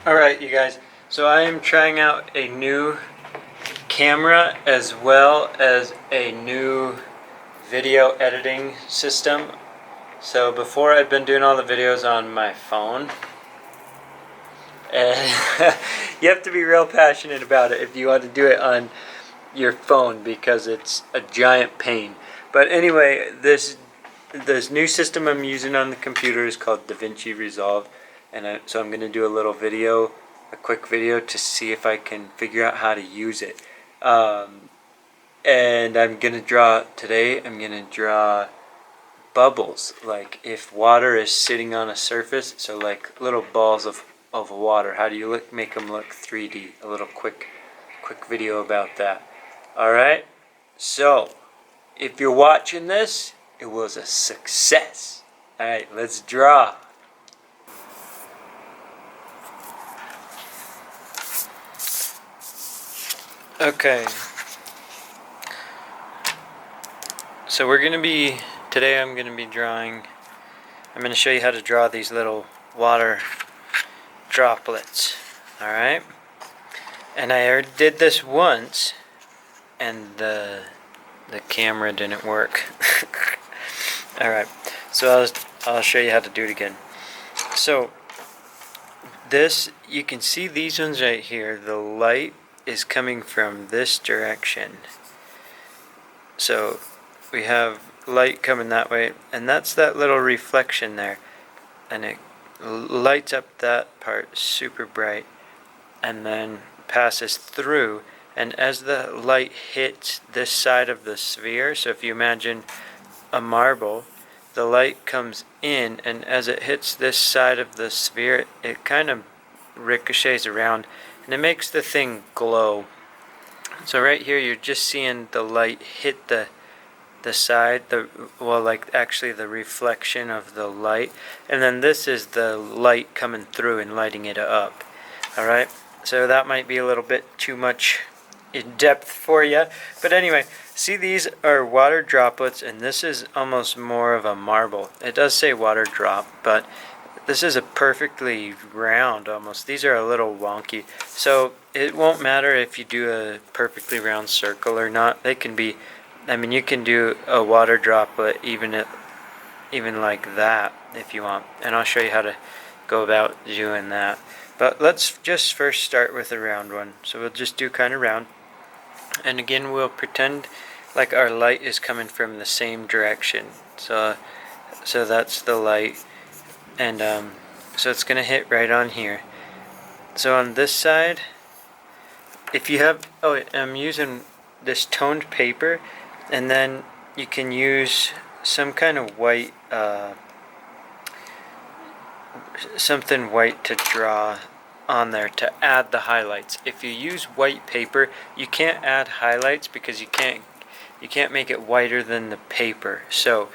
Alright, you guys, so I am trying out a new camera as well as a new video editing system. So before, I've been doing all the videos on my phone, and you have to be real passionate about it if you want to do it on your phone, because it's a giant pain. But anyway, this new system I'm using on the computer is called DaVinci Resolve, and so I'm going to do a little video, a quick video, to see if I can figure out how to use it. And I'm going to draw today. I'm going to draw bubbles, like if water is sitting on a surface, so like little balls of water. How do you make them look 3D? A little quick video about that. Alright, so if you're watching this, it was a success. Alright, let's draw. Okay, so today I'm going to be drawing, I'm going to show you how to draw these little water droplets. Alright, and I already did this once, and the camera didn't work. Alright, so I'll show you how to do it again. So this, you can see these ones right here. The light is coming from this direction. So we have light coming that way, and that's that little reflection there, and it lights up that part super bright and then passes through. And as the light hits this side of the sphere, so if you imagine a marble, the light comes in, and as it hits this side of the sphere, it kind of ricochets around, and it makes the thing glow. So right here, you're just seeing the light hit the side, actually the reflection of the light, and then this is the light coming through and lighting it up. Alright, so that might be a little bit too much in depth for you, but anyway, see, these are water droplets, and this is almost more of a marble. It does say water drop, but this is a perfectly round almost. These are a little wonky, so it won't matter if you do a perfectly round circle or not. They can be, I mean, you can do a water droplet even like that if you want, and I'll show you how to go about doing that. But let's just first start with a round one. So we'll just do kind of round, and again we'll pretend like our light is coming from the same direction. So that's the light, and so it's gonna hit right on here. So on this side, if you have, I'm using this toned paper, and then you can use some kind of white, something white to draw on there to add the highlights. If you use white paper, you can't add highlights because you can't make it whiter than the paper. So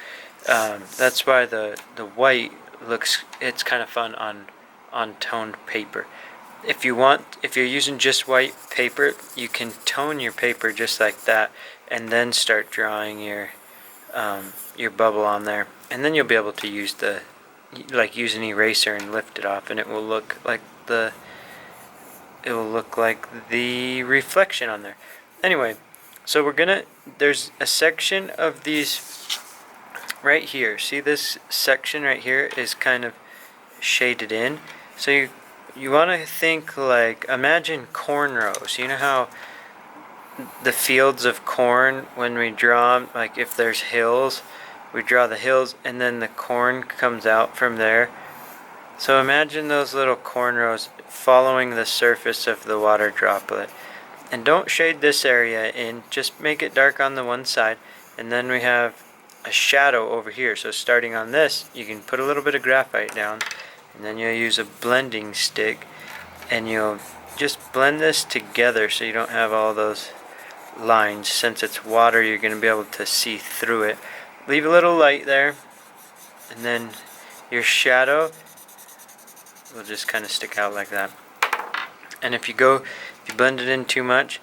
that's why the white looks, it's kind of fun on toned paper. If you're using just white paper, you can tone your paper just like that, and then start drawing your bubble on there, and then you'll be able to use use an eraser and lift it off, and it will look like the reflection on there. Anyway, so there's a section of these right here. See, this section right here is kind of shaded in. So you want to think like, imagine corn rows. You know how the fields of corn, when we draw them, like if there's hills, we draw the hills, and then the corn comes out from there. So imagine those little corn rows following the surface of the water droplet. And don't shade this area in, just make it dark on the one side, and then we have a shadow over here. So starting on this, you can put a little bit of graphite down, and then you'll use a blending stick, and you'll just blend this together so you don't have all those lines. Since it's water, you're going to be able to see through it. Leave a little light there, and then your shadow will just kind of stick out like that. And if you blend it in too much,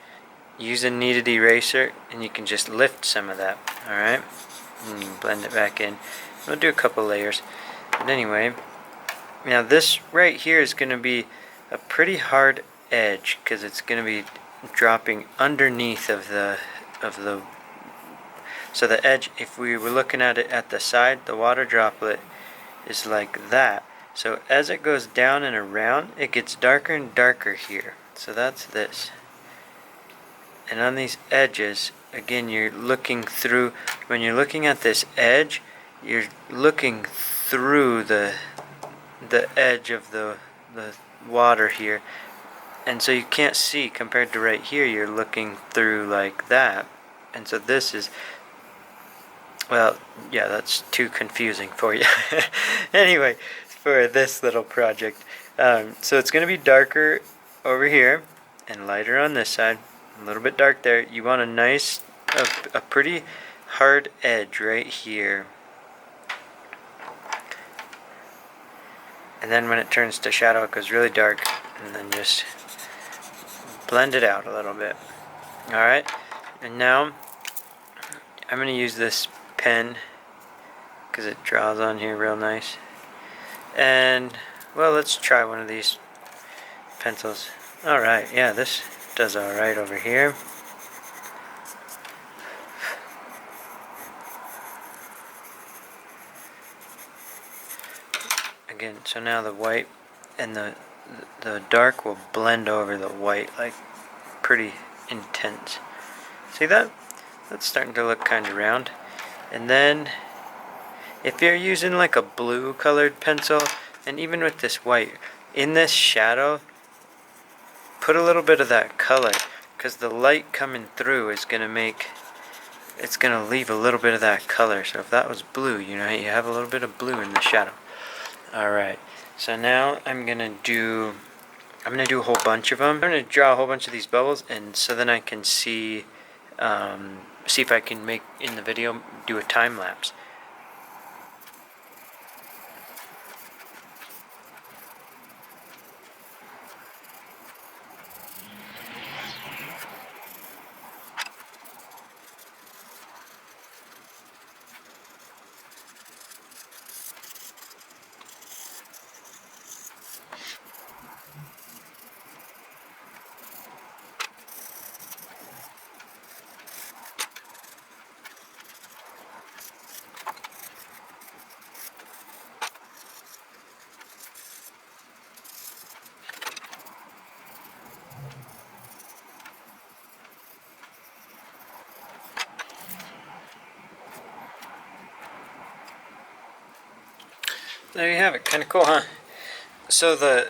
use a kneaded eraser, and you can just lift some of that. Alright, and you blend it back in. We'll do a couple layers. But anyway, now this right here is going to be a pretty hard edge because it's going to be dropping underneath of the so the edge, if we were looking at it at the side, the water droplet is like that. So as it goes down and around, it gets darker and darker here. So that's this. And on these edges, again, you're looking through, when you're looking at this edge, you're looking through the edge of the water here. And so you can't see, compared to right here, you're looking through like that. And so this is, well, yeah, that's too confusing for you. Anyway, for this little project. So it's going to be darker over here and lighter on this side. A little bit dark there. You want a nice, a pretty hard edge right here. And then when it turns to shadow, it goes really dark. And then just blend it out a little bit. Alright, and now I'm going to use this pen because it draws on here real nice. And, well, let's try one of these pencils. Alright, yeah, this does alright over here. Again, so now the white and the dark will blend over the white, like pretty intense. See that? That's starting to look kind of round. And then if you're using like a blue colored pencil, and even with this white, in this shadow, put a little bit of that color, because the light coming through is going to make, it's going to leave a little bit of that color. So if that was blue, you know, you have a little bit of blue in the shadow. Alright, so now I'm going to do a whole bunch of them. I'm going to draw a whole bunch of these bubbles, and so then I can see if I can make, in the video, do a time lapse. There you have it. Kind of cool, huh? So the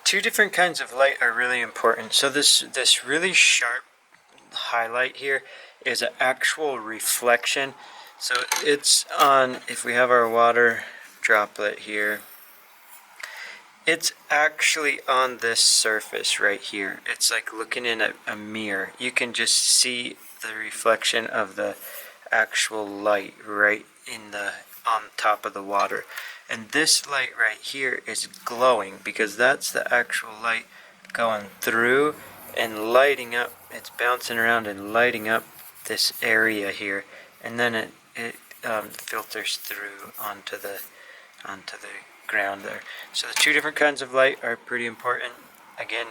two different kinds of light are really important. So this really sharp highlight here is an actual reflection. So it's on, if we have our water droplet here, it's actually on this surface right here. It's like looking in a mirror. You can just see the reflection of the actual light right in on top of the water. And this light right here is glowing because that's the actual light going through and lighting up. It's bouncing around and lighting up this area here, and then it filters through onto the ground there. So the two different kinds of light are pretty important. Again,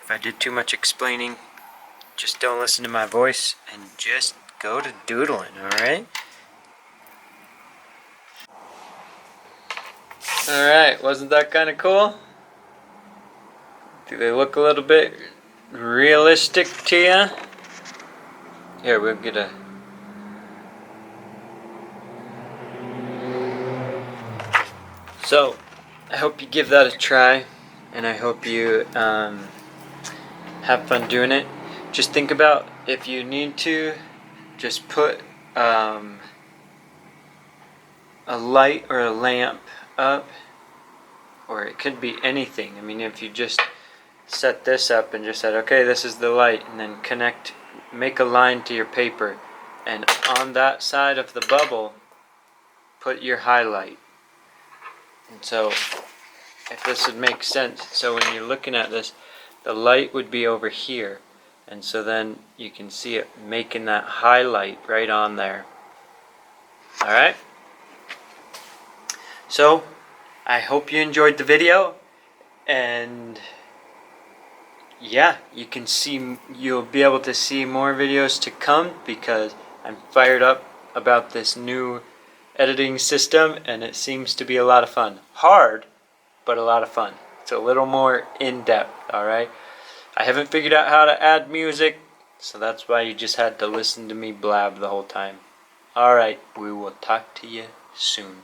if I did too much explaining, just don't listen to my voice and just go to doodling, alright? Alright, wasn't that kind of cool? Do they look a little bit realistic to you? Here, we'll get a... So, I hope you give that a try, and I hope you have fun doing it. Just think about, if you need to, just put a light or a lamp up, or it could be anything. I mean, if you just set this up and just said, okay, this is the light, and then make a line to your paper, and on that side of the bubble, put your highlight. And so, if this would make sense, so when you're looking at this, the light would be over here, and so then you can see it making that highlight right on there. Alright? So, I hope you enjoyed the video. And yeah, you'll be able to see more videos to come because I'm fired up about this new editing system, and it seems to be a lot of fun. Hard, but a lot of fun. It's a little more in-depth, alright? I haven't figured out how to add music, so that's why you just had to listen to me blab the whole time. Alright, we will talk to you soon.